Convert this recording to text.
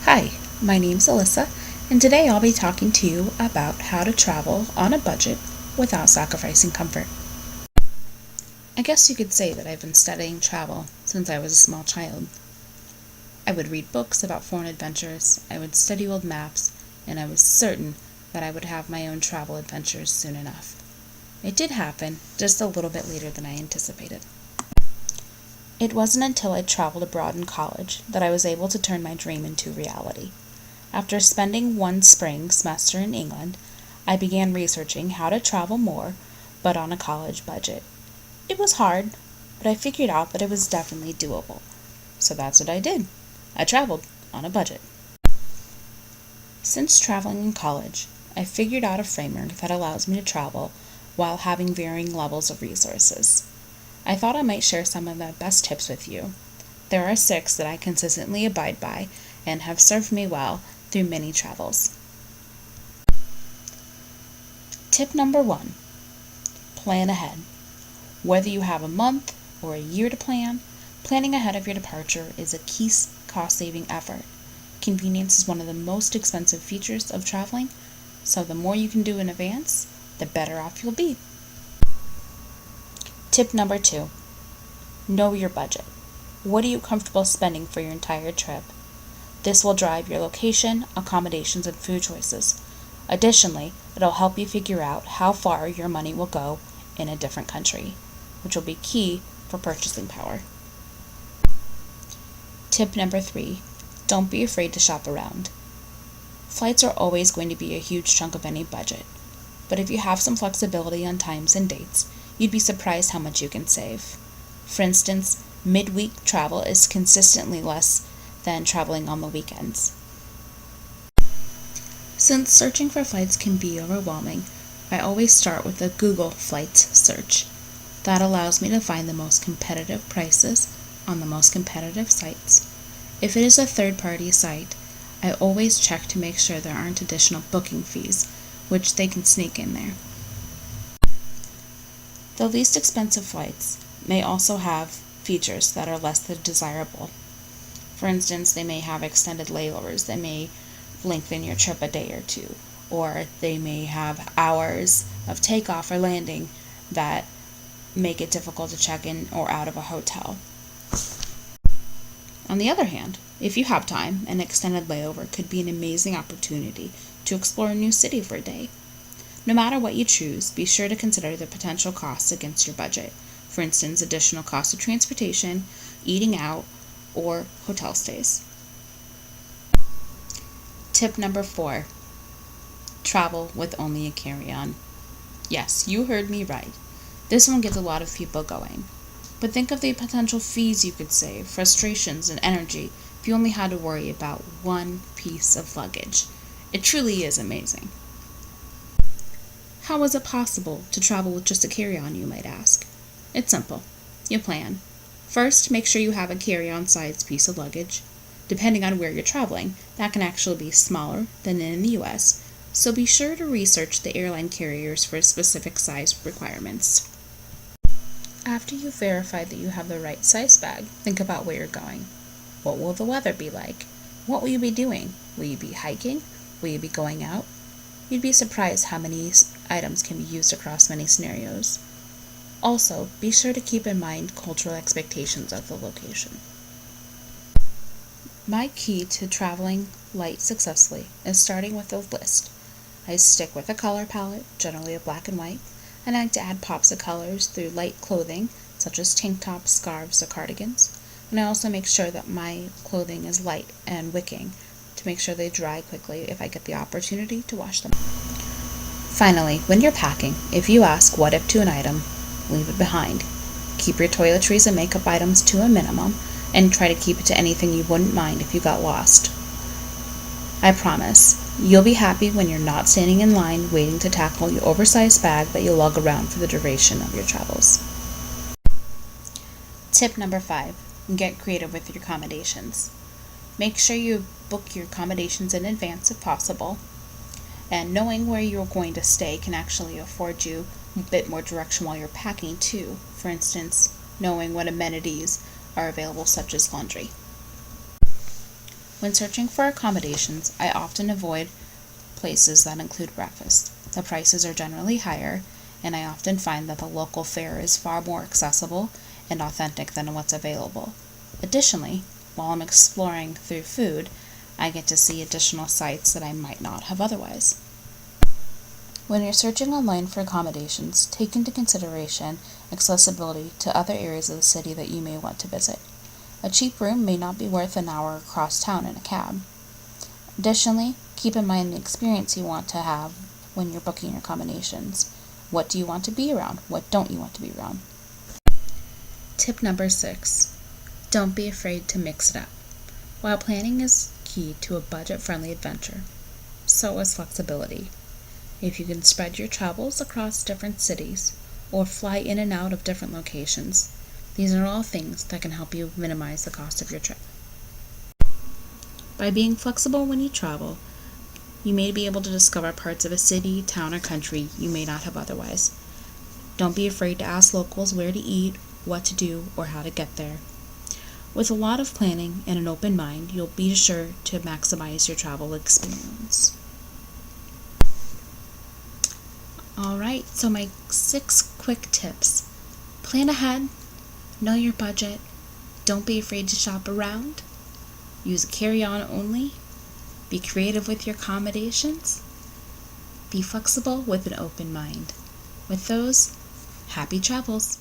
Hi, my name's Alyssa, and today I'll be talking to you about how to travel on a budget without sacrificing comfort. I guess you could say that I've been studying travel since I was a small child. I would read books about foreign adventures, I would study old maps, and I was certain that I would have my own travel adventures soon enough. It did happen, just a little bit later than I anticipated. It wasn't until I traveled abroad in college that I was able to turn my dream into reality. After spending one spring semester in England, I began researching how to travel more, but on a college budget. It was hard, but I figured out that it was definitely doable. So that's what I did. I traveled on a budget. Since traveling in college, I figured out a framework that allows me to travel while having varying levels of resources. I thought I might share some of my best tips with you. There are 6 that I consistently abide by and have served me well through many travels. Tip number 1. Plan ahead. Whether you have a month or a year to plan, planning ahead of your departure is a key cost-saving effort. Convenience is one of the most expensive features of traveling, so the more you can do in advance, the better off you'll be. Tip number 2. Know your budget. What are you comfortable spending for your entire trip? This will drive your location, accommodations, and food choices. Additionally, it'll help you figure out how far your money will go in a different country, which will be key for purchasing power. Tip number 3. Don't be afraid to shop around. Flights are always going to be a huge chunk of any budget, but if you have some flexibility on times and dates, you'd be surprised how much you can save. For instance, midweek travel is consistently less than traveling on the weekends. Since searching for flights can be overwhelming, I always start with a Google Flights search. That allows me to find the most competitive prices on the most competitive sites. If it is a third-party site, I always check to make sure there aren't additional booking fees, which they can sneak in there. The least expensive flights may also have features that are less than desirable. For instance, they may have extended layovers that may lengthen your trip a day or two, or they may have hours of takeoff or landing that make it difficult to check in or out of a hotel. On the other hand, if you have time, an extended layover could be an amazing opportunity to explore a new city for a day. No matter what you choose, be sure to consider the potential costs against your budget. For instance, additional costs of transportation, eating out, or hotel stays. Tip number 4. Travel with only a carry-on. Yes, you heard me right. This one gets a lot of people going. But think of the potential fees you could save, frustrations, and energy if you only had to worry about one piece of luggage. It truly is amazing. How is it possible to travel with just a carry-on, you might ask? It's simple. You plan. First, make sure you have a carry-on sized piece of luggage. Depending on where you're traveling, that can actually be smaller than in the US, so be sure to research the airline carriers for specific size requirements. After you've verified that you have the right size bag, think about where you're going. What will the weather be like? What will you be doing? Will you be hiking? Will you be going out? You'd be surprised how many items can be used across many scenarios. Also, be sure to keep in mind cultural expectations of the location. My key to traveling light successfully is starting with a list. I stick with a color palette, generally a black and white, and I like to add pops of colors through light clothing, such as tank tops, scarves, or cardigans. And I also make sure that my clothing is light and wicking to make sure they dry quickly if I get the opportunity to wash them. Finally, when you're packing, if you ask what if to an item, leave it behind. Keep your toiletries and makeup items to a minimum, and try to keep it to anything you wouldn't mind if you got lost. I promise, you'll be happy when you're not standing in line waiting to tackle your oversized bag that you'll lug around for the duration of your travels. Tip number 5. Get creative with your accommodations. Make sure you book your accommodations in advance if possible, and knowing where you're going to stay can actually afford you a bit more direction while you're packing too. For instance, knowing what amenities are available, such as laundry. When searching for accommodations, I often avoid places that include breakfast. The prices are generally higher, and I often find that the local fare is far more accessible and authentic than what's available. Additionally, while I'm exploring through food, I get to see additional sights that I might not have otherwise. When you're searching online for accommodations, take into consideration accessibility to other areas of the city that you may want to visit. A cheap room may not be worth an hour across town in a cab. Additionally, keep in mind the experience you want to have when you're booking your accommodations. What do you want to be around? What don't you want to be around? Tip number 6. Don't be afraid to mix it up. While planning is key to a budget-friendly adventure, so is flexibility. If you can spread your travels across different cities or fly in and out of different locations, these are all things that can help you minimize the cost of your trip. By being flexible when you travel, you may be able to discover parts of a city, town, or country you may not have otherwise. Don't be afraid to ask locals where to eat, what to do, or how to get there. With a lot of planning and an open mind, you'll be sure to maximize your travel experience. Alright, so my 6 quick tips. Plan ahead, know your budget, don't be afraid to shop around, use a carry-on only, be creative with your accommodations, be flexible with an open mind. With those, happy travels!